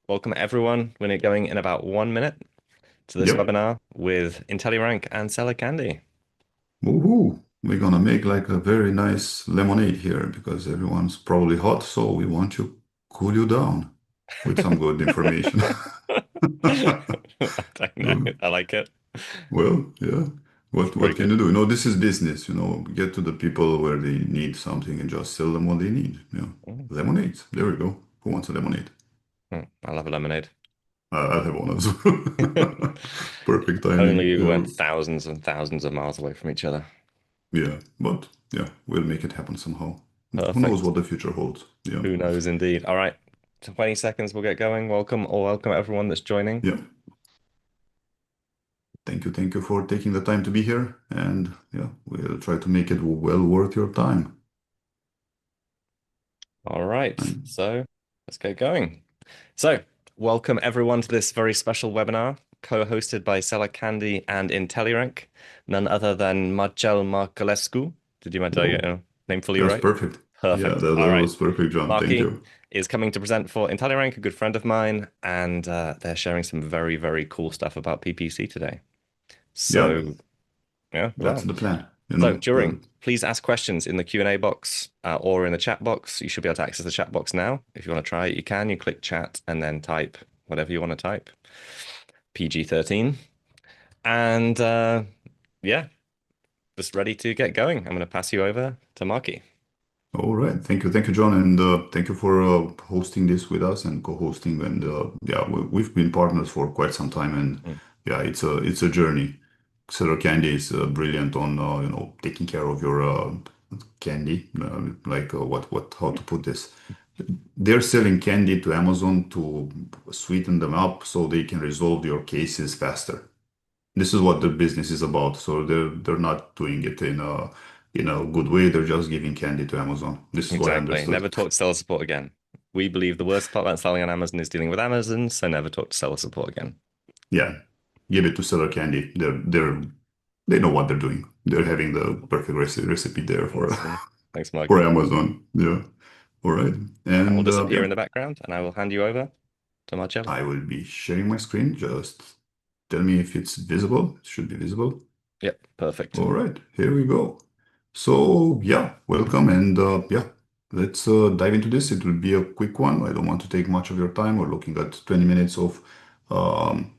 Welcome everyone. We're going in about 1 minute to this Yep. webinar with IntelliRANK and Seller Candy. Woohoo. We're gonna make like a very nice lemonade here because everyone's probably hot, so we want to cool you down with some good information. I don't know. I like it. Well, yeah. It's What pretty can good. you do? This is business, get to the people where they need something and just sell them what they need. Mm. Lemonade. There we go. Who wants a lemonade? I love a lemonade. I'll have one as well. Perfect If timing. only we Yeah. weren't thousands and thousands of miles away from each other. Yeah. But yeah, we'll make it happen somehow. Who knows Perfect. what the future holds? Yeah. Who knows indeed. All right. 20 seconds, we'll get going. Welcome everyone that's joining. Yeah. Thank you for taking the time to be here. And yeah, we'll try to make it well worth your time. All right. And So let's get going. So, welcome everyone to this very special webinar, co-hosted by Seller Candy and IntelliRANK, none other than Marcel Marculescu. Did you get whoa, your name fully that's right? perfect. Yeah, Perfect. that All right. was perfect, John. Thank Marky you. is coming to present for IntelliRANK, a good friend of mine, and they're sharing some very, very cool stuff about PPC today. Yeah, So, yeah, that's well. the plan. So during, please ask questions in the Q&A box or in the chat box. You should be able to access the chat box now. If you want to try it, you can. You click chat and then type whatever you want to type. PG-13. And yeah, just ready to get going. I'm going to pass you over to Marky. All right. Thank you, John, and thank you for hosting this with us and co-hosting. And yeah, we've been partners for quite some time, and Mm. yeah, it's a journey. Seller Candy is brilliant on taking care of your candy, like what how to put this. They're selling candy to Amazon to sweeten them up so they can resolve your cases faster. This is what the business is about. So they're not doing it in a good way. They're just giving candy to Amazon. This is what I Exactly. understood. Never talk to seller support again. We believe the worst part about selling on Amazon is dealing with Amazon, so never talk to seller support again. Yeah, give it to Seller Candy. They know what they're doing. They're having the perfect recipe there for Awesome. Thanks, for Marky. Amazon. Yeah. All right. I will And disappear yeah, in the background and I will hand you over to Marcello. I will be sharing my screen. Just tell me if it's visible. It should be visible. Yep, perfect. All right, here we go. So yeah, welcome and yeah, let's dive into this. It will be a quick one. I don't want to take much of your time. We're looking at 20 minutes of um,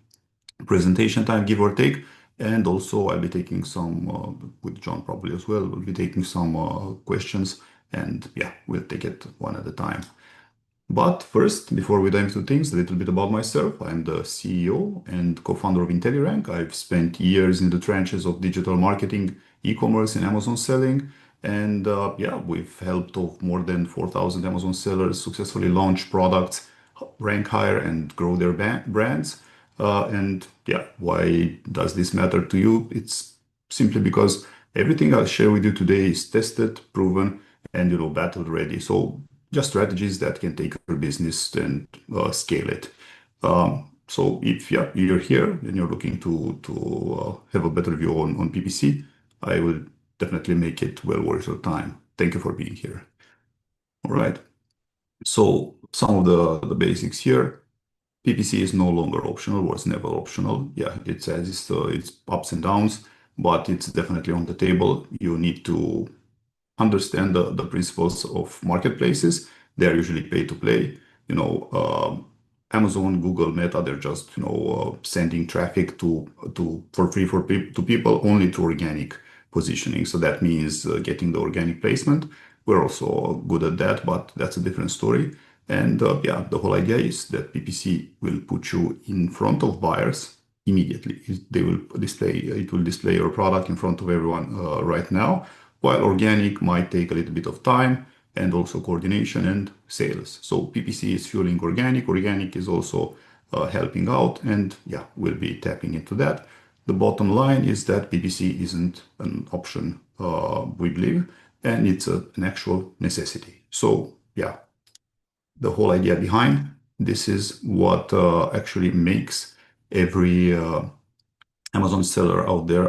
presentation time, give or take. And also I'll be taking some, with John probably as well, we'll be taking some questions and yeah, we'll take it one at a time. But first, before we dive into things, a little bit about myself. I'm the CEO and co-founder of IntelliRANK. I've spent years in the trenches of digital marketing, e-commerce, and Amazon selling. And yeah, we've helped of more than 4,000 Amazon sellers successfully launch products, rank higher, and grow their brands. And yeah, why does this matter to you? It's simply because everything I'll share with you today is tested, proven, and battle ready. So just strategies that can take your business and scale it. So if yeah, you're here and you're looking to have a better view on PPC, I will definitely make it well worth your time. Thank you for being here. All right. So some of the basics here. PPC is no longer optional, was never optional. Yeah, it says it's ups and downs, but it's definitely on the table. You need to understand the principles of marketplaces. They're usually pay to play. Amazon, Google, Meta, they're just sending traffic to for free to people only through organic positioning. So that means getting the organic placement. We're also good at that, but that's a different story. And yeah, the whole idea is that PPC will put you in front of buyers immediately. It will display your product in front of everyone right now, while organic might take a little bit of time and also coordination and sales. So PPC is fueling organic. Organic is also helping out, and yeah, we'll be tapping into that. The bottom line is that PPC isn't an option, we believe, and it's an actual necessity. So yeah, the whole idea behind this is what actually makes every Amazon seller out there,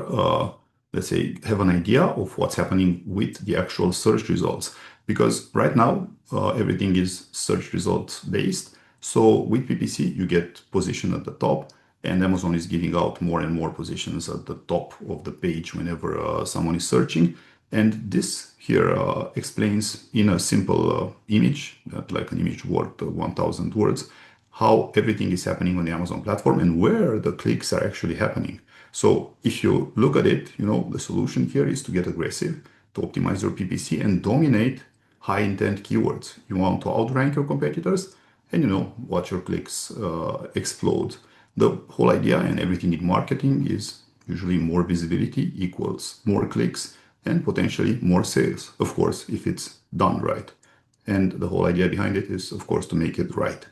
let's say, have an idea of what's happening with the actual search results. Because right now, everything is search results based. So with PPC, you get position at the top, and Amazon is giving out more and more positions at the top of the page whenever someone is searching. And this here explains in a simple image, like an image worth 1,000 words, how everything is happening on the Amazon platform and where the clicks are actually happening. So if you look at it, the solution here is to get aggressive, to optimize your PPC and dominate high intent keywords. You want to outrank your competitors and watch your clicks explode. The whole idea and everything in marketing is usually more visibility equals more clicks and potentially more sales, of course, if it's done right. And the whole idea behind it is, of course, to make it right.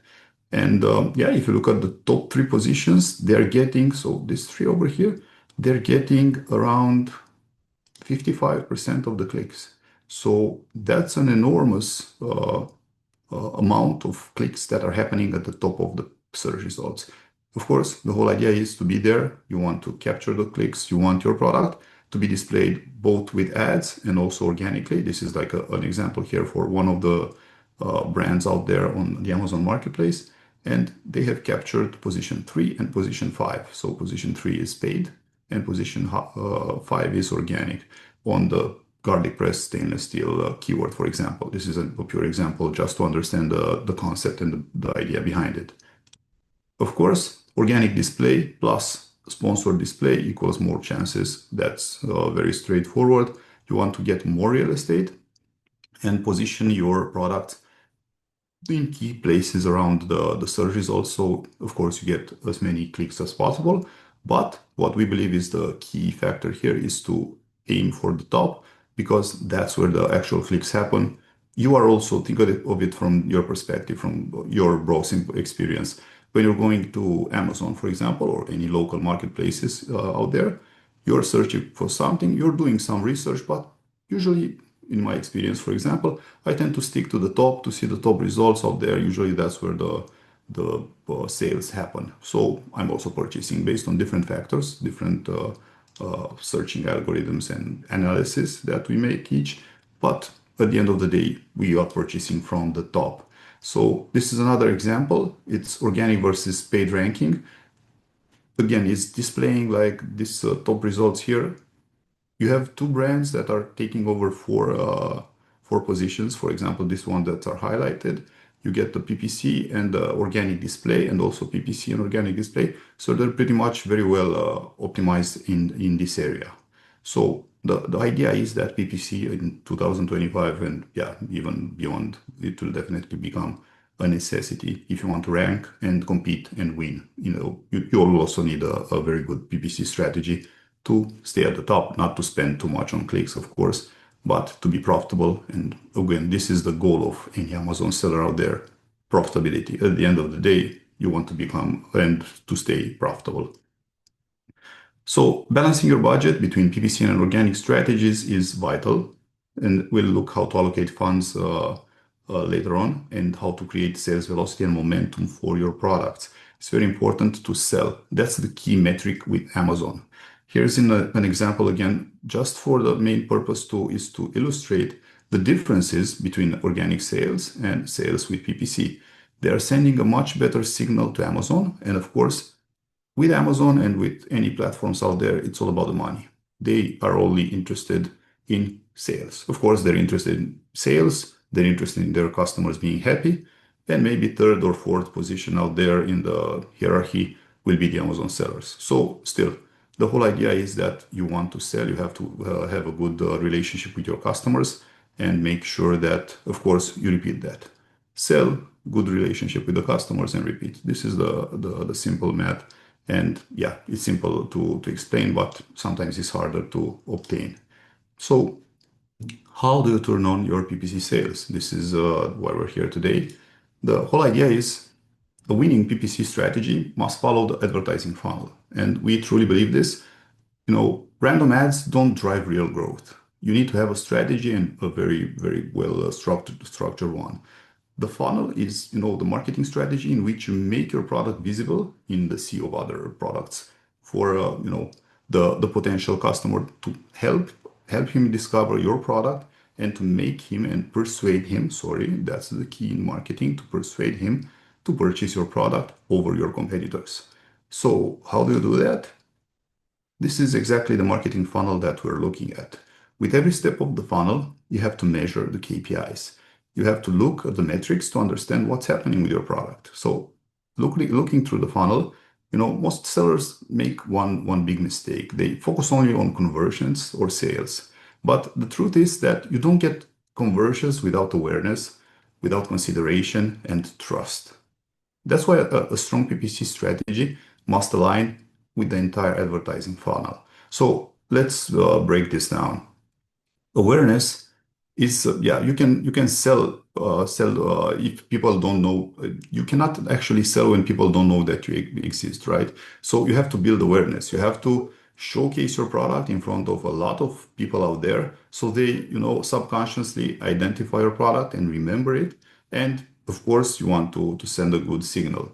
And yeah, if you look at the top three positions, they're getting, so these three over here, they're getting around 55% of the clicks. So that's an enormous amount of clicks that are happening at the top of the search results. Of course, the whole idea is to be there. You want to capture the clicks. You want your product to be displayed both with ads and also organically. This is like an example here for one of the brands out there on the Amazon marketplace. And they have captured position 3 and position 5. So position 3 is paid and position 5 is organic on the garlic press stainless steel keyword, for example. This is a pure example just to understand the concept and the idea behind it. Of course, organic display plus sponsored display equals more chances. That's very straightforward. You want to get more real estate and position your product in key places around the search results. So, of course, you get as many clicks as possible. But what we believe is the key factor here is to aim for the top because that's where the actual clicks happen. You are also think of it from your perspective, from your browsing experience. When you're going to Amazon, for example, or any local marketplaces out there, you're searching for something, you're doing some research, but usually in my experience, for example, I tend to stick to the top to see the top results out there. Usually that's where the sales happen. So I'm also purchasing based on different factors, different searching algorithms and analysis that we make each. But at the end of the day, we are purchasing from the top. So this is another example. It's organic versus paid ranking. Again, it's displaying like this top results here. You have two brands that are taking over four positions. For example, this one that are highlighted. You get the PPC and the organic display, and also PPC and organic display. So they're pretty much very well optimized in this area. So the idea is that PPC in 2025 and yeah, even beyond, it will definitely become a necessity if you want to rank and compete and win. You will also need a very good PPC strategy to stay at the top, not to spend too much on clicks, of course, but to be profitable. And again, this is the goal of any Amazon seller out there, profitability. At the end of the day, you want to become and to stay profitable. So balancing your budget between PPC and organic strategies is vital. And we'll look how to allocate funds later on and how to create sales velocity and momentum for your products. It's very important to sell. That's the key metric with Amazon. Here's an example again, just for the main purpose is to illustrate the differences between organic sales and sales with PPC. They are sending a much better signal to Amazon. And of course, with Amazon and with any platforms out there, it's all about the money. They are only interested in sales. Of course, they're interested in sales. They're interested in their customers being happy. And maybe third or fourth position out there in the hierarchy will be the Amazon sellers. So still, the whole idea is that you want to sell, you have to have a good relationship with your customers and make sure that, of course, you repeat that. Sell, good relationship with the customers and repeat. This is the simple math. And yeah, it's simple to explain, but sometimes it's harder to obtain. So how do you turn on your PPC sales? This is why we're here today. The whole idea is a winning PPC strategy must follow the advertising funnel. And we truly believe this. Random ads don't drive real growth. You need to have a strategy and a very, very well structured one. The funnel is, the marketing strategy in which you make your product visible in the sea of other products for, the potential customer to help him discover your product and to make him and persuade him. Sorry, that's the key in marketing, to persuade him to purchase your product over your competitors. So how do you do that? This is exactly the marketing funnel that we're looking at. With every step of the funnel, you have to measure the KPIs. You have to look at the metrics to understand what's happening with your product. So looking through the funnel, most sellers make one big mistake. They focus only on conversions or sales. But the truth is that you don't get conversions without awareness, without consideration and trust. That's why a strong PPC strategy must align with the entire advertising funnel. So let's break this down. Awareness is you can sell if people don't know. You cannot actually sell when people don't know that you exist, right? So you have to build awareness. You have to showcase your product in front of a lot of people out there, so they subconsciously identify your product and remember it. And of course, you want to send a good signal.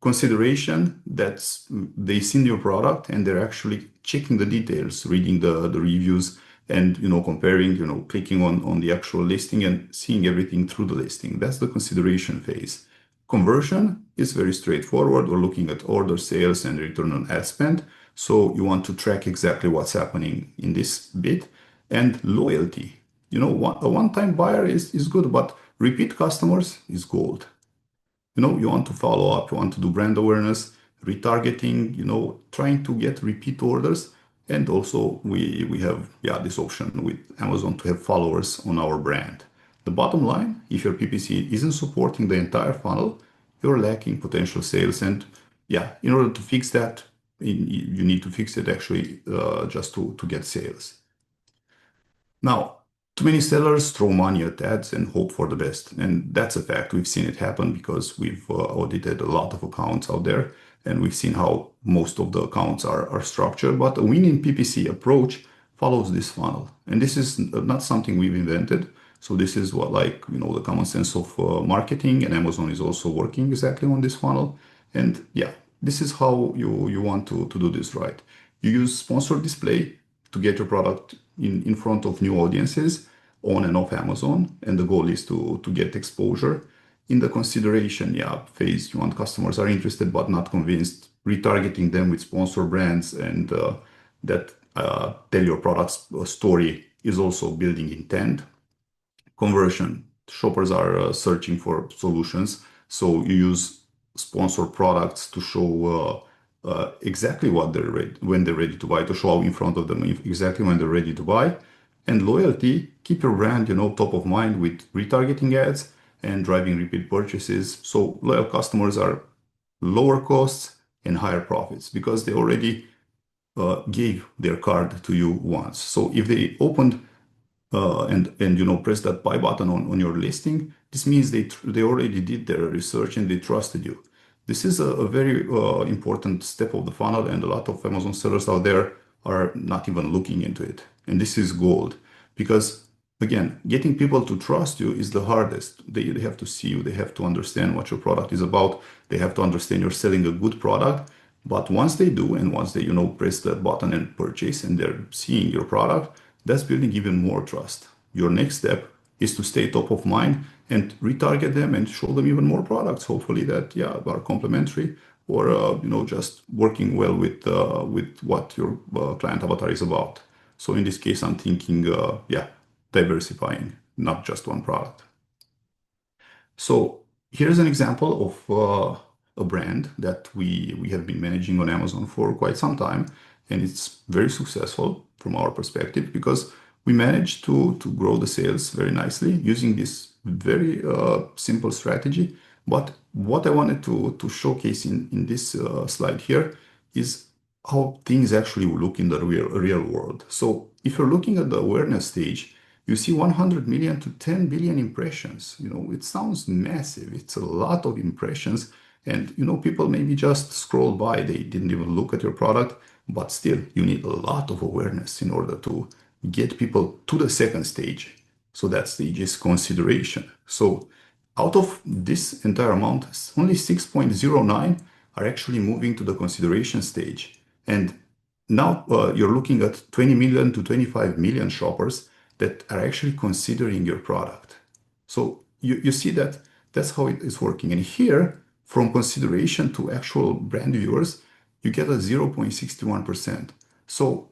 Consideration, that's they seen your product and they're actually checking the details, reading the reviews, and comparing, clicking on the actual listing and seeing everything through the listing. That's the consideration phase. Conversion is very straightforward. We're looking at order sales and return on ad spend. So you want to track exactly what's happening in this bit. And loyalty. A one-time buyer is good, but repeat customers is gold. You want to follow up, you want to do brand awareness, retargeting, trying to get repeat orders. And also we have this option with Amazon to have followers on our brand. The bottom line, if your PPC isn't supporting the entire funnel, you're lacking potential sales. And in order to fix that, you need to fix it actually just to get sales. Now, too many sellers throw money at ads and hope for the best. And that's a fact. We've seen it happen because we've audited a lot of accounts out there, and we've seen how most of the accounts are structured. But a winning PPC approach follows this funnel. And this is not something we've invented. So this is what, the common sense of marketing, and Amazon is also working exactly on this funnel. And this is how you want to do this right. You use sponsored display to get your product in front of new audiences on and off Amazon. And the goal is to get exposure. In the consideration phase, you want customers are interested but not convinced, retargeting them with sponsor brands and that tell your product's story is also building intent. Conversion, shoppers are searching for solutions. So you use sponsored products to show exactly what they're ready, when they're ready to buy, to show in front of them exactly when they're ready to buy. And loyalty, keep your brand, top of mind with retargeting ads and driving repeat purchases. So loyal customers are lower costs and higher profits because they already gave their card to you once. So if they opened and press that buy button on your listing, this means they already did their research and they trusted you. This is a very important step of the funnel, and a lot of Amazon sellers out there are not even looking into it. And this is gold because, again, getting people to trust you is the hardest. They have to see you. They have to understand what your product is about. They have to understand you're selling a good product. But once they do, and once they, press that button and purchase, and they're seeing your product, that's building even more trust. Your next step is to stay top of mind and retarget them and show them even more products, hopefully that are complementary or just working well with what your client avatar is about. So in this case, I'm thinking diversifying, not just one product. So here's an example of a brand that we have been managing on Amazon for quite some time, and it's very successful from our perspective because we managed to grow the sales very nicely using this very simple strategy. But what I wanted to showcase in this slide here is how things actually look in the real world. So if you're looking at the awareness stage, you see 100 million to 10 billion impressions. It sounds massive. It's a lot of impressions. And, people maybe just scroll by. They didn't even look at your product. But still, you need a lot of awareness in order to get people to the second stage. So that stage is consideration. So out of this entire amount, only 6.09 are actually moving to the consideration stage. And now you're looking at 20 million to 25 million shoppers that are actually considering your product. So you see that that's how it is working. And here, from consideration to actual brand viewers, you get a 0.61%. So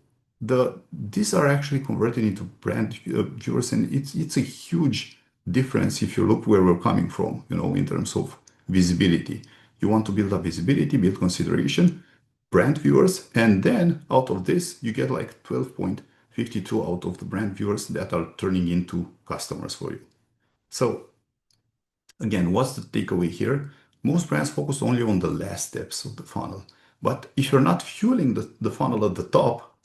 these are actually converted into brand viewers, and it's a huge difference if you look where we're coming from, in terms of visibility. You want to build up visibility, build consideration, brand viewers, and then out of this, you get like 12.52 out of the brand viewers that are turning into customers for you. So again, what's the takeaway here? Most brands focus only on the last steps of the funnel. But if you're not fueling the funnel at the top,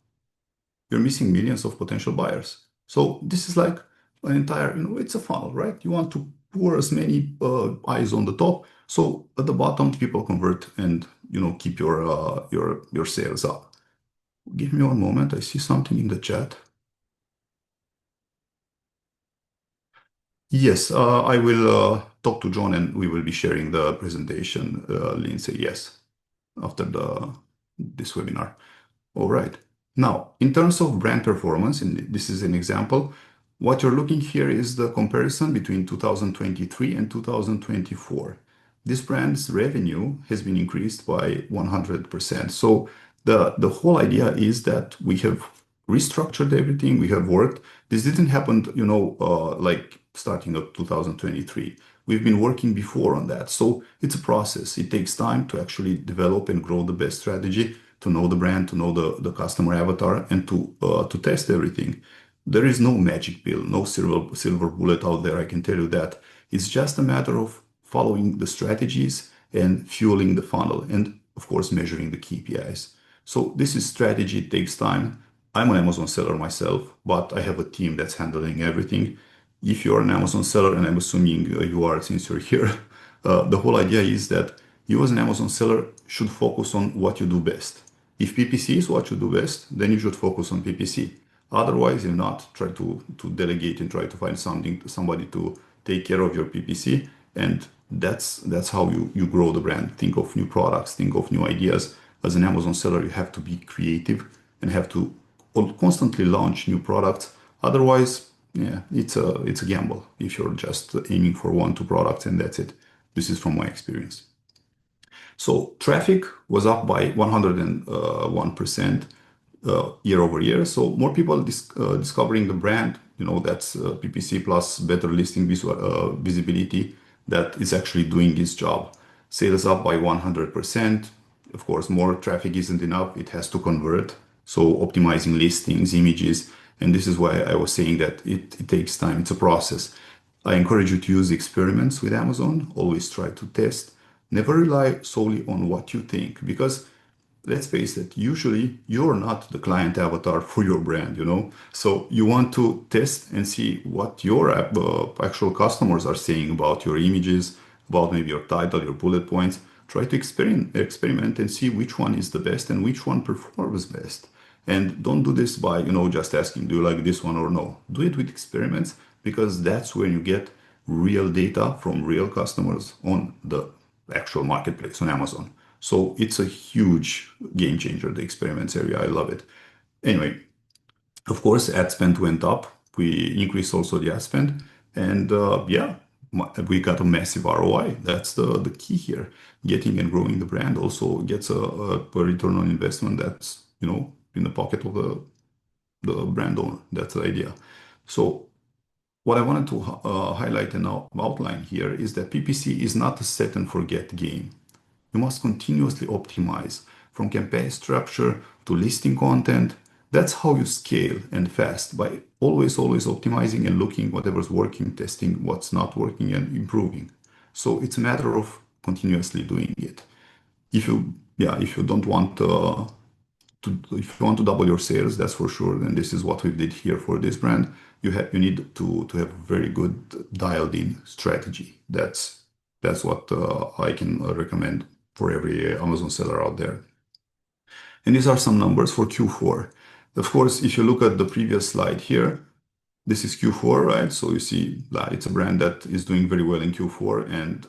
you're missing millions of potential buyers. So this is like an entire, it's a funnel, right? You want to pour as many eyes on the top. So at the bottom, people convert and, keep your sales up. Give me one moment. I see something in the chat. Yes, I will talk to John and we will be sharing the presentation, Lindsay. Yes, after this webinar. All right. Now, in terms of brand performance, and this is an example, what you're looking here is the comparison between 2023 and 2024. This brand's revenue has been increased by 100%. So the whole idea is that we have restructured everything, we have worked. This didn't happen, like starting of 2023. We've been working before on that. So it's a process. It takes time to actually develop and grow the best strategy, to know the brand, to know the customer avatar, and to test everything. There is no magic pill, no silver bullet out there, I can tell you that. It's just a matter of following the strategies and fueling the funnel, and of course, measuring the KPIs. So this is strategy, it takes time. I'm an Amazon seller myself, but I have a team that's handling everything. If you're an Amazon seller, and I'm assuming you are since you're here, the whole idea is that you as an Amazon seller should focus on what you do best. If PPC is what you do best, then you should focus on PPC. Otherwise, you're not try to delegate and try to find somebody to take care of your PPC. And that's how you grow the brand. Think of new products, think of new ideas. As an Amazon seller, you have to be creative and have to constantly launch new products. Otherwise, yeah, it's a gamble if you're just aiming for 1, 2 products and that's it. This is from my experience. So traffic was up by 101% year over year. So more people discovering the brand, that's PPC plus better listing visibility that is actually doing its job. Sales up by 100%. Of course, more traffic isn't enough. It has to convert. So optimizing listings, images, and this is why I was saying that it takes time. It's a process. I encourage you to use experiments with Amazon. Always try to test. Never rely solely on what you think, because let's face it, usually you're not the client avatar for your brand, So you want to test and see what your actual customers are saying about your images, about maybe your title, your bullet points. Try to experiment and see which one is the best and which one performs best. And don't do this by, just asking, do you like this one or no? Do it with experiments, because that's when you get real data from real customers on the actual marketplace on Amazon. So it's a huge game changer, the experiments area. I love it. Anyway, of course, ad spend went up. We increased also the ad spend. And we got a massive ROI. That's the key here. Getting and growing the brand also gets a return on investment that's, in the pocket of the brand owner. That's the idea. So what I wanted to highlight and outline here is that PPC is not a set and forget game. You must continuously optimize from campaign structure to listing content. That's how you scale and fast, by always optimizing and looking whatever's working, testing what's not working and improving. So it's a matter of continuously doing it. If you don't want if you want to double your sales, that's for sure, then this is what we did here for this brand. You need to have a very good dialed in strategy. That's what I can recommend for every Amazon seller out there. And these are some numbers for Q4. Of course, if you look at the previous slide here, this is Q4, right? So you see that it's a brand that is doing very well in Q4. And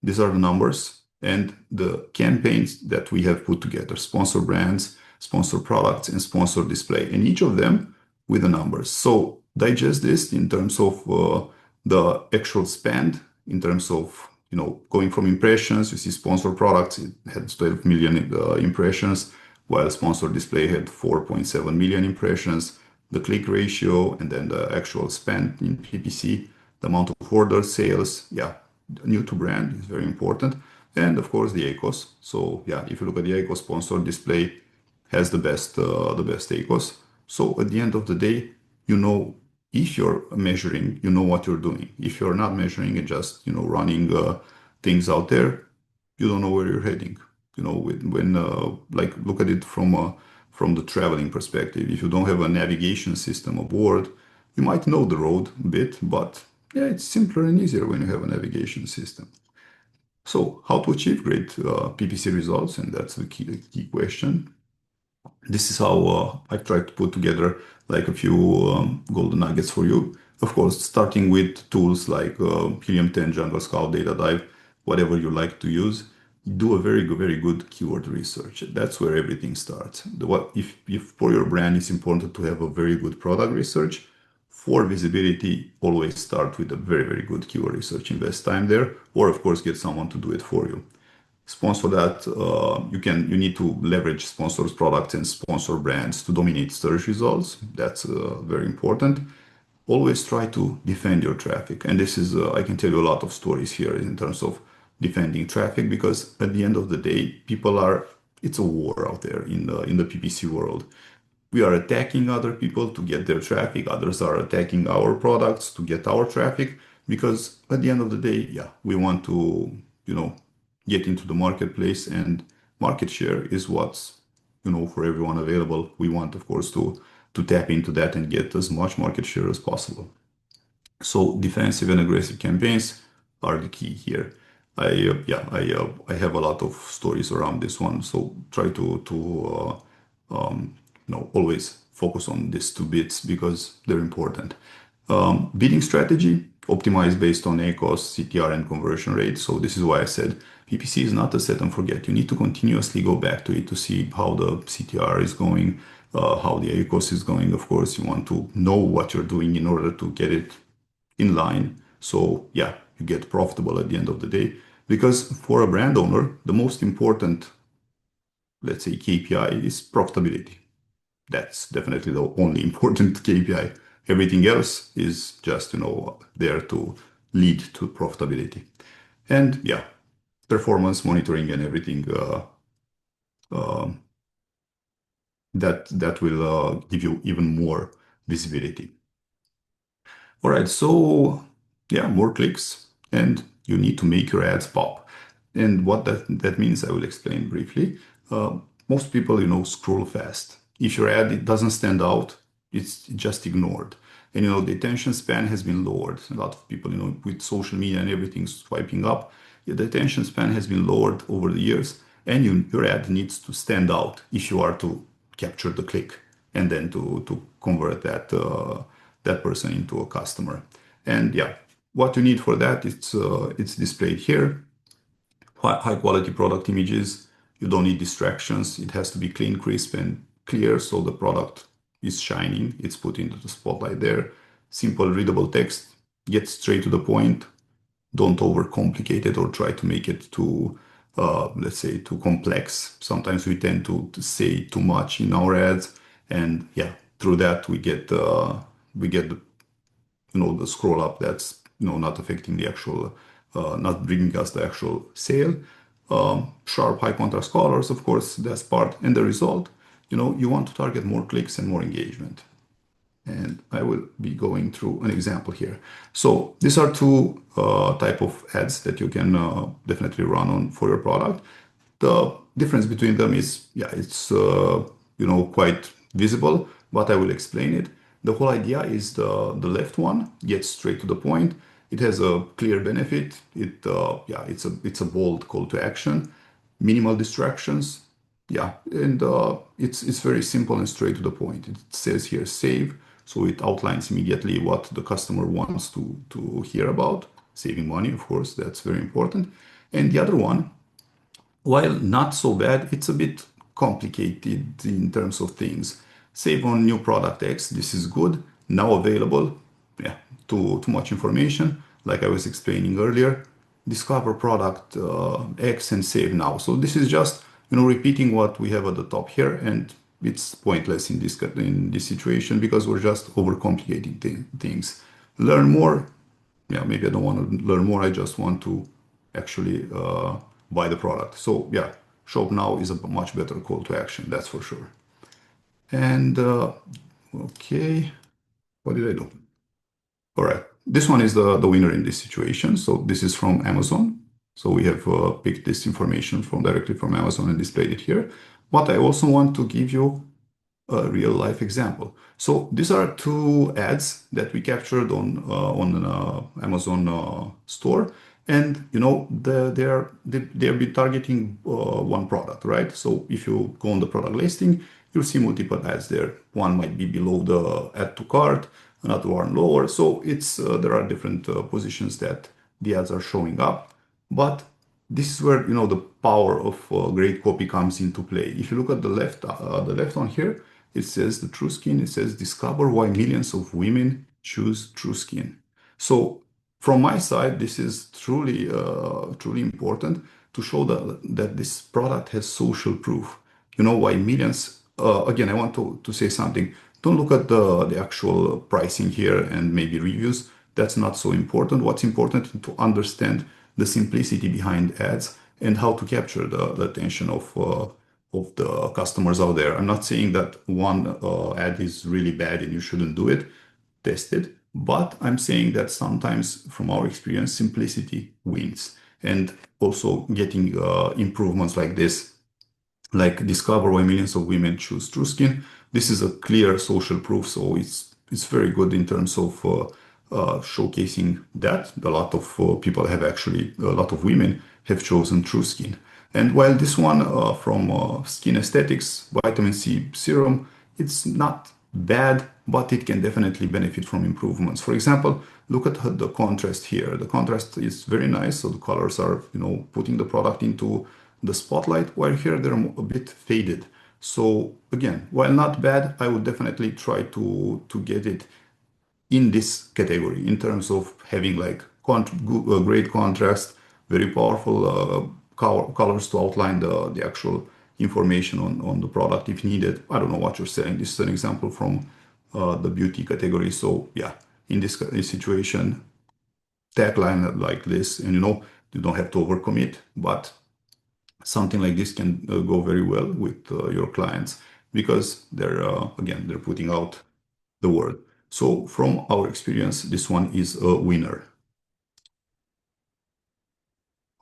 these are the numbers and the campaigns that we have put together: sponsor brands, sponsor products, and sponsor display. And each of them with the numbers. So digest this in terms of the actual spend, in terms of going from impressions, you see sponsored products, it had 12 million impressions, while sponsored display had 4.7 million impressions. The click ratio and then the actual spend in PPC, the amount of orders, sales, yeah, new to brand is very important. And of course the ACOS. So yeah, if you look at the ACOS, sponsored display has the best ACOS. So at the end of the day, you know, if you're measuring, you know what you're doing. If you're not measuring and just, running things out there, you don't know where you're heading. Like look at it from the traveling perspective. If you don't have a navigation system aboard, you might know the road a bit, but yeah, it's simpler and easier when you have a navigation system. So how to achieve great PPC results? And that's the key question. This is how I've tried to put together like a few golden nuggets for you. Of course, starting with tools like Helium 10, Jungle Scout, Data Dive, whatever you like to use. Do a very good keyword research. That's where everything starts. If for your brand it's important to have a very good product research, for visibility, always start with a very good keyword research. Invest time there, or of course get someone to do it for you. Sponsor that you need to leverage sponsors products and sponsor brands to dominate search results. That's very important. Always try to defend your traffic, and this is I can tell you a lot of stories here in terms of defending traffic, because at the end of the day, it's a war out there in the PPC world. We are attacking other people to get their traffic. Others are attacking our products to get our traffic, because at the end of the day, yeah, we want to, get into the marketplace, and market share is what's, for everyone available. We want, of course, to tap into that and get as much market share as possible. So defensive and aggressive campaigns are the key here. I have a lot of stories around this one. So try to always focus on these two bits because they're important. Bidding strategy, optimize based on ACOS, CTR, and conversion rate. So this is why I said PPC is not a set and forget. You need to continuously go back to it to see how the CTR is going, how the ACOS is going. Of course, you want to know what you're doing in order to get it in line. So yeah, you get profitable at the end of the day. Because for a brand owner, the most important, let's say, KPI is profitability. That's definitely the only important KPI. Everything else is just, there to lead to profitability. And yeah, performance monitoring and everything uh, that will give you even more visibility. All right, so yeah, more clicks, and you need to make your ads pop. And what that means, I will explain briefly. Most people, scroll fast. If your ad it doesn't stand out, it's just ignored. And the attention span has been lowered. A lot of people, with social media and everything swiping up, yeah, the attention span has been lowered over the years, and your ad needs to stand out if you are to capture the click and then to convert that person into a customer. And yeah, what you need for that, it's displayed here. High quality product images. You don't need distractions. It has to be clean, crisp, and clear, so the product is shining. It's put into the spotlight there. Simple, readable text. Get straight to the point. Don't overcomplicate it or try to make it too, let's say, too complex. Sometimes we tend to say too much in our ads, and yeah, through that we get the scroll up that's not affecting the actual, not bringing us the actual sale. Sharp, high contrast colors, of course, that's part. And the result, you want to target more clicks and more engagement. And I will be going through an example here. So these are two type of ads that you can definitely run on for your product. The difference between them is, yeah, it's quite visible, but I will explain it. The whole idea is the left one gets straight to the point. It has a clear benefit. It's a bold call to action, minimal distractions. Yeah, and it's very simple and straight to the point. It says here save, so it outlines immediately what the customer wants to hear about. Saving money, of course, that's very important. And the other one, while not so bad, it's a bit complicated in terms of things. Save on new product X, this is good. Now available, yeah, too much information, like I was explaining earlier. discover product X and save now. So this is just, repeating what we have at the top here, and it's pointless in this situation because we're just overcomplicating things. Learn more. Yeah, maybe I don't want to learn more. I just want to actually buy the product. So yeah, shop now is a much better call to action. That's for sure. And okay, what did I do? All right. This one is the winner in this situation. So this is from Amazon. So we have picked this information from directly from Amazon and displayed it here. But I also want to give you a real life example. So these are two ads that we captured on an Amazon store, and they're be targeting one product, right? So if you go on the product listing, you'll see multiple ads there. One might be below the add to cart, another one lower. So it's there are different positions that the ads are showing up, but this is where the power of great copy comes into play. If you look at the left one here, it says the true skin. It says discover why millions of women choose true skin. So from my side, this is truly important to show that this product has social proof. Why millions. Again, I want to say something. Don't look at the actual pricing here and maybe reviews. That's not so important. What's important is to understand the simplicity behind ads and how to capture the attention of the customers out there. I'm not saying that one ad is really bad and you shouldn't do it. Test it. But I'm saying that sometimes, from our experience, simplicity wins. And also getting improvements like this, like discover why millions of women choose TrueSkin. This is a clear social proof, so it's very good in terms of showcasing that a lot of people have actually, a lot of women have chosen TrueSkin. And while this one from Skin Aesthetics Vitamin C Serum, it's not bad, but it can definitely benefit from improvements. For example, look at the contrast here. The contrast is very nice, so the colors are, putting the product into the spotlight, while here they're a bit faded. So again, while not bad, I would definitely try to get it in this category in terms of having like great contrast, very powerful colors to outline the actual information on the product if needed. I don't know what you're selling. This is an example from the beauty category. So yeah, in this situation, tagline like this, and you don't have to overcommit, but something like this can go very well with your clients because they're putting out the word. So from our experience, this one is a winner.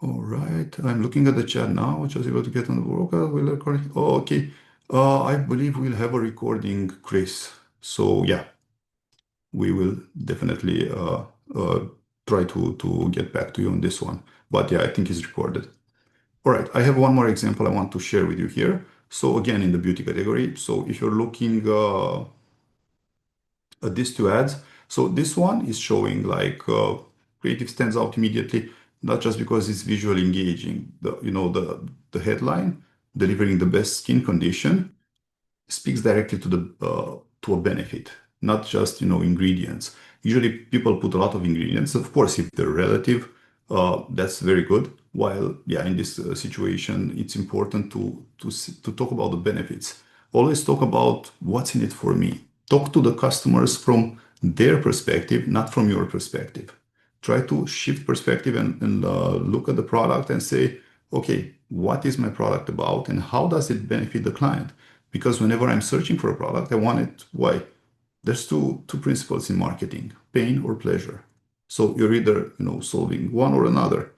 All right, I'm looking at the chat now, which I was able to get on the broker. Will record? Oh, okay. I believe we'll have a recording, Chris. So yeah, we will definitely try to get back to you on this one. But yeah, I think it's recorded. All right, I have one more example I want to share with you here. So again, in the beauty category. So if you're looking these two ads. So this one is showing like creative stands out immediately, not just because it's visually engaging. The headline, delivering the best skin condition, speaks directly to a benefit, not just ingredients. Usually people put a lot of ingredients. Of course, if they're relative, that's very good. While yeah, in this situation, it's important to talk about the benefits. Always talk about what's in it for me. Talk to the customers from their perspective, not from your perspective. Try to shift perspective and look at the product and say, okay, what is my product about and how does it benefit the client? Because whenever I'm searching for a product, I want it. Why? There's two principles in marketing: pain or pleasure. So you're either solving one or another.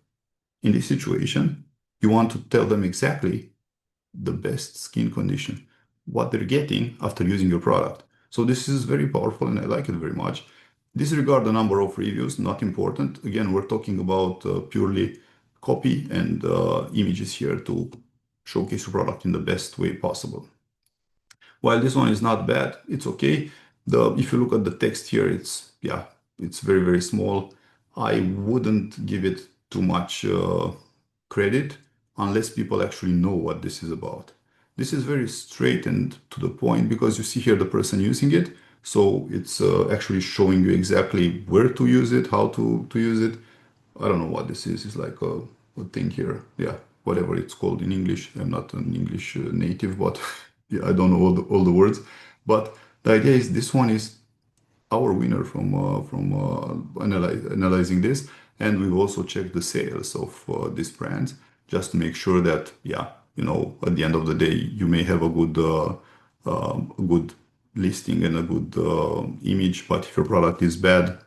In this situation, you want to tell them exactly the best skin condition, what they're getting after using your product. So this is very powerful and I like it very much. Disregard the number of reviews, not important. Again, we're talking about purely copy and images here to showcase your product in the best way possible. While this one is not bad, it's okay. If you look at the text here, it's very, very small. I wouldn't give it too much credit unless people actually know what this is about. This is very straight and to the point because you see here the person using it. So it's actually showing you exactly where to use it, how to use it. I don't know what this is. It's like a thing here. Yeah, whatever it's called in English. I'm not an English native, but yeah, I don't know all the words. But the idea is this one is our winner from analyzing this, and we've also checked the sales of these brands just to make sure that yeah, at the end of the day, you may have a good listing and a good image, but if your product is bad,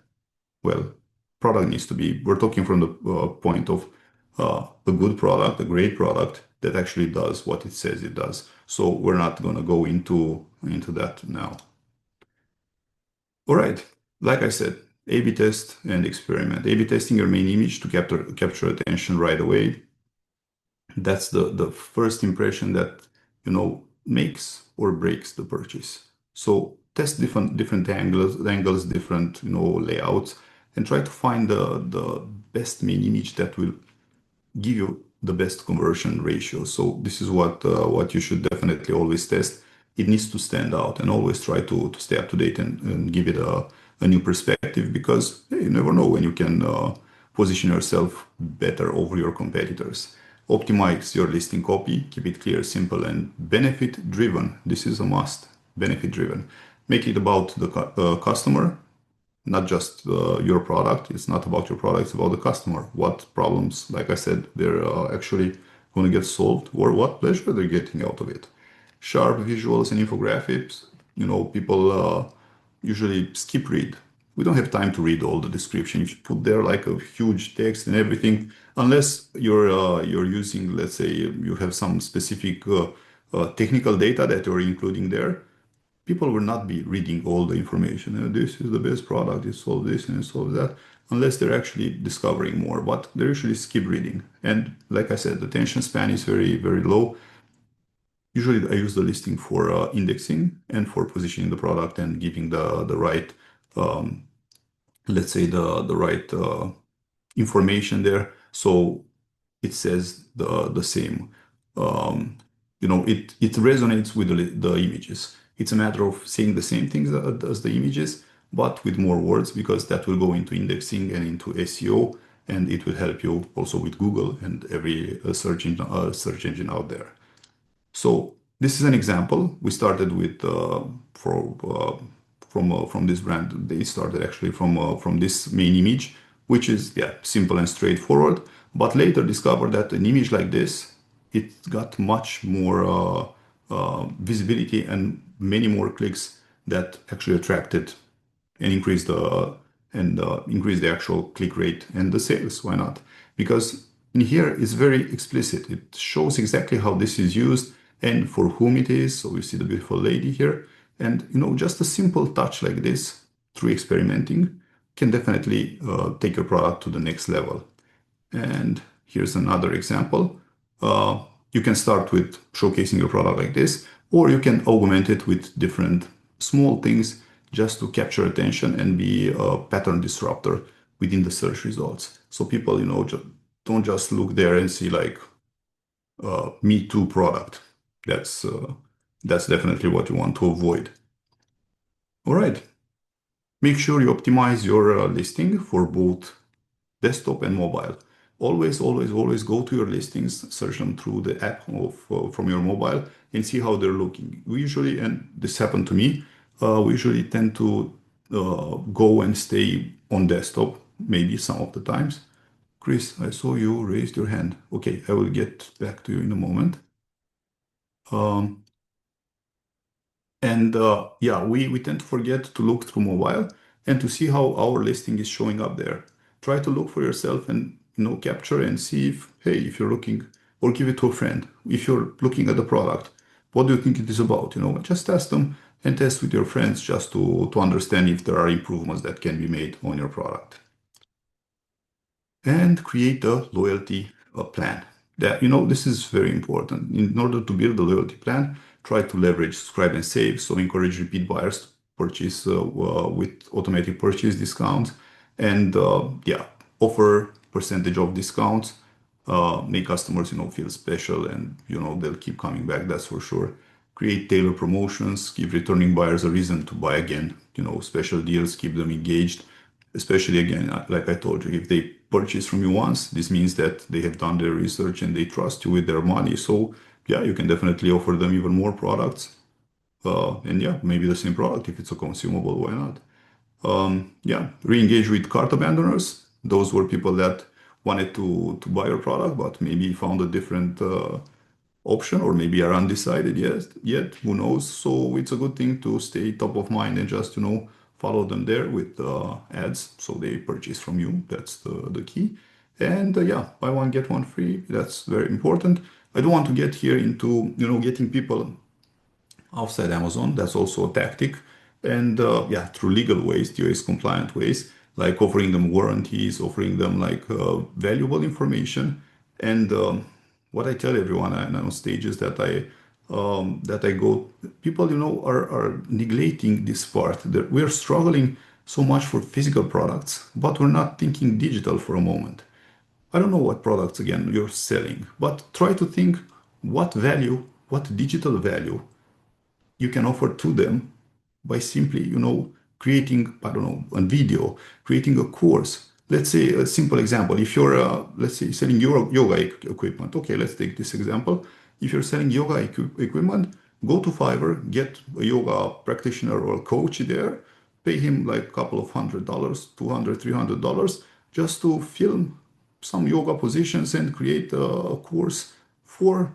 well, product needs to be. We're talking from the point of a good product, a great product that actually does what it says it does. So we're not going to go into that now. All right. Like I said, A/B test and experiment. A/B testing your main image to capture attention right away. That's the first impression that makes or breaks the purchase. So test different angles, different layouts, and try to find the best main image that will give you the best conversion ratio. So this is what you should definitely always test. It needs to stand out and always try to stay up to date and give it a new perspective because hey, you never know when you can position yourself better over your competitors. Optimize your listing copy, keep it clear, simple, and benefit driven. This is a must. Benefit driven. Make it about the customer, not just your product. It's not about your product, it's about the customer. What problems, like I said, they're actually going to get solved or what pleasure they're getting out of it. Sharp visuals and infographics, people usually skip read. We don't have time to read all the description. If you put there like a huge text and everything, unless you're using, let's say, you have some specific technical data that you're including there, people will not be reading all the information. This is the best product, it solves this and it solves that, unless they're actually discovering more, but they usually skip reading. And like I said, the attention span is very, very low. Usually I use the listing for indexing and for positioning the product and giving the right, um, let's say the right information there. So it says the same. Um, it resonates with the images. It's a matter of saying the same things as the images, but with more words because that will go into indexing and into SEO, and it will help you also with Google and every search engine out there. So this is an example. We started with for from this brand. They started actually from this main image, which is yeah simple and straightforward. But later discovered that an image like this, it got much more visibility and many more clicks that actually attracted and increase the actual click rate and the sales. Why not? Because in here it's very explicit. It shows exactly how this is used and for whom it is. So we see the beautiful lady here, and just a simple touch like this through experimenting can definitely take your product to the next level. And here's another example. You can start with showcasing your product like this, or you can augment it with different small things just to capture attention and be a pattern disruptor within the search results. So people, don't just look there and see like me too product. That's definitely what you want to avoid. All right. Make sure you optimize your listing for both desktop and mobile. Always, always, always go to your listings, search them through the app from your mobile and see how they're looking. We usually, and this happened to me, we usually tend to go and stay on desktop, maybe some of the times. Chris, I saw you raised your hand. Okay, I will get back to you in a moment. Um, And yeah, we tend to forget to look through mobile and to see how our listing is showing up there. Try to look for yourself and capture and see if, hey, if you're looking, or give it to a friend. If you're looking at the product, what do you think it is about? Just test them and test with your friends just to understand if there are improvements that can be made on your product. And create a loyalty plan. This is very important. In order to build a loyalty plan, try to leverage subscribe and save. So encourage repeat buyers to purchase with automatic purchase discounts, and yeah, offer percentage of discounts. Make customers feel special, and they'll keep coming back. That's for sure. Create tailored promotions. Give returning buyers a reason to buy again. Special deals keep them engaged. Especially again, like I told you, if they purchase from you once, this means that they have done their research and they trust you with their money. So yeah, you can definitely offer them even more products. And yeah, maybe the same product if it's a consumable, why not? Yeah, re-engage with cart abandoners. Those were people that wanted to buy your product, but maybe found a different option, or maybe are undecided yet, who knows? So it's a good thing to stay top of mind and just, follow them there with ads so they purchase from you. That's the key. And yeah, buy one, get one free. That's very important. I don't want to get here into, getting people outside Amazon. That's also a tactic. And yeah, through legal ways, DOS compliant ways, like offering them warranties, offering them like valuable information. And what I tell everyone on stage is that I go, people, are neglecting this part. That we're struggling so much for physical products, but we're not thinking digital for a moment. I don't know what products again you're selling, but try to think what value, what digital value you can offer to them by simply, creating, I don't know, a video, creating a course. Let's say a simple example. If you're, let's say, selling yoga equipment. Okay, let's take this example. If you're selling yoga equipment, go to Fiverr, get a yoga practitioner or a coach there, pay him like a couple of $100, $200, $300, just to film some yoga positions and create a course for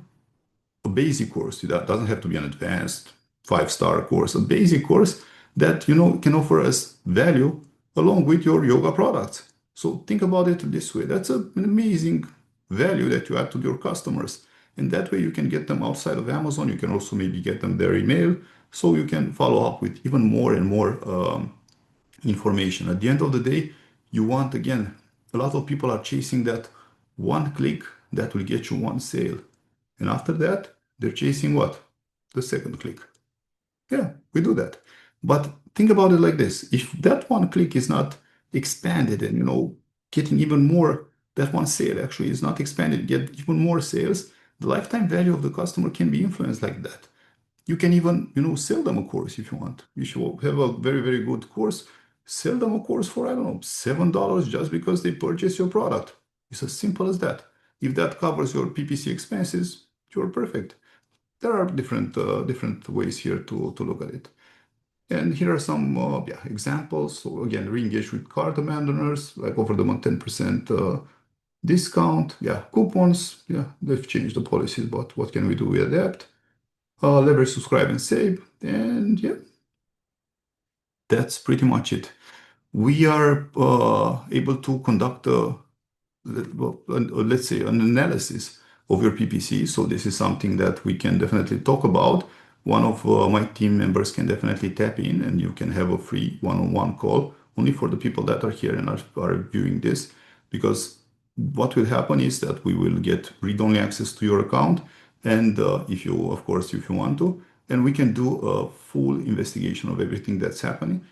a basic course. That doesn't have to be an advanced 5-star course, a basic course that can offer us value along with your yoga products. So think about it this way. That's an amazing value that you add to your customers. And that way you can get them outside of Amazon. You can also maybe get them their email. So you can follow up with even more and more information. At the end of the day, you want, again, a lot of people are chasing that one click that will get you one sale. And after that, they're chasing what? The second click. Yeah, we do that. But think about it like this. If that one click is not expanded and, getting even more, that one sale actually is not expanded, get even more sales, the lifetime value of the customer can be influenced like that. You can even, sell them a course if you want. If you have a very, very good course, sell them a course for, I don't know, $7 just because they purchase your product. It's as simple as that. If that covers your PPC expenses, you're perfect. There are different ways here to look at it. And here are some yeah, examples. So again, re-engage with cart abandoners, like offer them a 10% discount. Yeah, coupons. Yeah, they've changed the policies, but what can we do? We adapt. Leverage, subscribe, and save. And yeah, that's pretty much it. We are able to conduct let's say an analysis of your PPC. So this is something that we can definitely talk about. One of my team members can definitely tap in and you can have a free one-on-one call only for the people that are here and are viewing this, because what will happen is that we will get read-only access to your account. And if you, of course, if you want to, and we can do a full investigation of everything that's happening,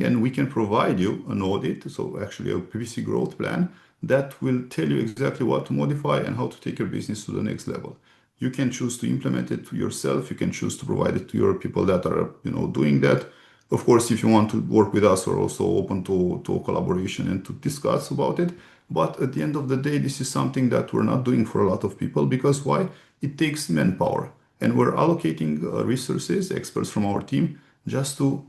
and we can provide you an audit, so actually a PPC growth plan that will tell you exactly what to modify and how to take your business to the next level. You can choose to implement it yourself. You can choose to provide it to your people that are, doing that. Of course, if you want to work with us, we're also open to collaboration and to discuss about it. But at the end of the day, this is something that we're not doing for a lot of people, because why? It takes manpower. And we're allocating resources, experts from our team, just to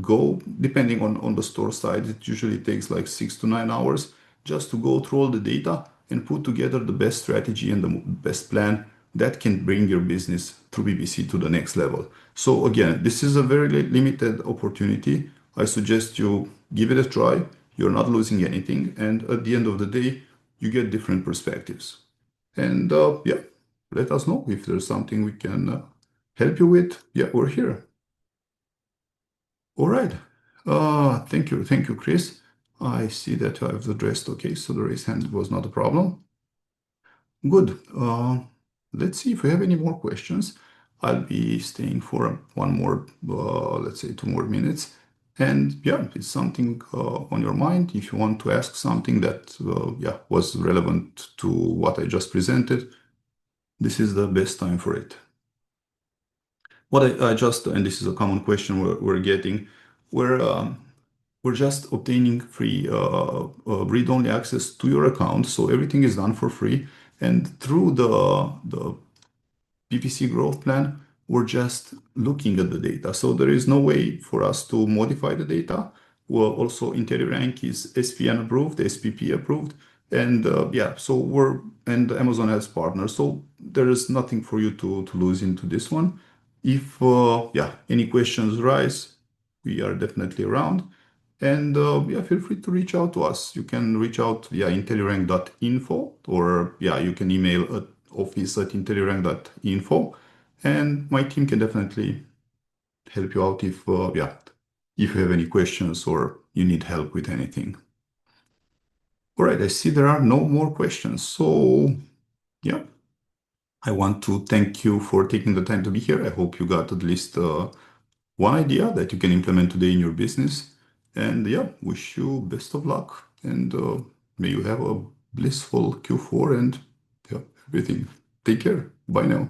go, depending on the store side, it usually takes like 6 to 9 hours just to go through all the data and put together the best strategy and the best plan that can bring your business through PPC to the next level. So again, this is a very limited opportunity. I suggest you give it a try. You're not losing anything. And at the end of the day, you get different perspectives. And yeah, let us know if there's something we can help you with. Yeah, we're here. All right. Thank you. Thank you, Chris. I see that I've addressed. Okay, so the raised hand was not a problem. Good. Let's see if we have any more questions. I'll be staying for one more, let's say 2 more minutes. And yeah, if it's something on your mind, if you want to ask something that yeah, was relevant to what I just presented, this is the best time for it. What I just, and this is a common question we're getting, where we're just obtaining free read-only access to your account. So everything is done for free. And through the PPC growth plan, we're just looking at the data. So there is no way for us to modify the data. Well, also IntelliRANK is SPN approved, SPP approved. And yeah, so and Amazon as partner. So there is nothing for you to lose into this one. If, yeah, any questions rise, we are definitely around. And yeah, feel free to reach out to us. You can reach out via intellirank.info, or yeah, you can email at office@intellirank.info, and my team can definitely help you out if yeah, if you have any questions or you need help with anything. All right, I see there are no more questions. So yeah, I want to thank you for taking the time to be here. I hope you got at least one idea that you can implement today in your business. And yeah, wish you best of luck, and may you have a blissful Q4 and yeah, everything. Take care. Bye now.